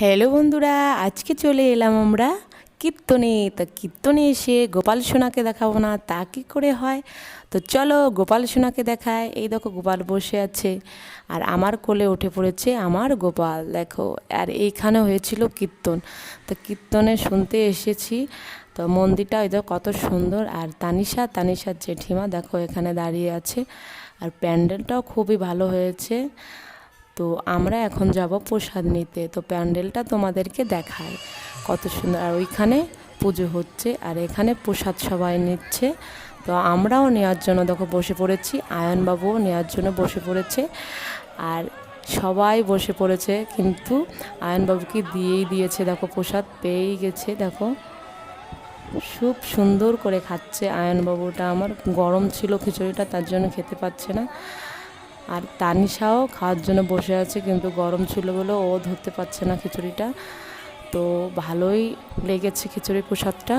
Hello বন্ধুরা, আজকে চলে এলাম আমরা কীর্তনে। তো কীর্তনে এসে গোপাল সোনাকে দেখাবো না তা কী করে হয়? তো চলো গোপাল সোনাকে দেখায়। এই দেখো গোপাল বসে আছে আর আমার কোলে উঠে পড়েছে আমার গোপাল, দেখো। আর এইখানে হয়েছিল কীর্তন, তো কীর্তনে শুনতে এসেছি। তো মন্দিরটা ওই দেখো কত সুন্দর। আর তানিশার জেঠিমা দেখো এখানে দাঁড়িয়ে আছে। আর প্যান্ডেলটাও খুবই ভালো হয়েছে। তো আমরা এখন যাব প্রসাদ নিতে। তো প্যান্ডেলটা তোমাদেরকে দেখায় কত সুন্দর। আর ওইখানে পুজো হচ্ছে আর এখানে প্রসাদ সবাই নিচ্ছে। তো আমরাও নেওয়ার জন্য দেখো বসে পড়েছি, আয়নবাবুও নেওয়ার জন্য বসে পড়েছে। আর সবাই বসে পড়েছে, কিন্তু আয়নবাবুকে দিয়েই দিয়েছে, দেখো প্রসাদ পেয়েই গেছে। দেখো খুব সুন্দর করে খাচ্ছে আয়নবাবুটা। আমার গরম ছিল খিচুড়িটা, তার জন্য খেতে পাচ্ছে না। আর তানিশাও খাওয়ার জন্য বসে আছে, কিন্তু গরম ছিল বলে ও ধরতে পারছে না খিচুড়িটা। তো ভালোই লেগেছে খিচুড়ি প্রসাদটা।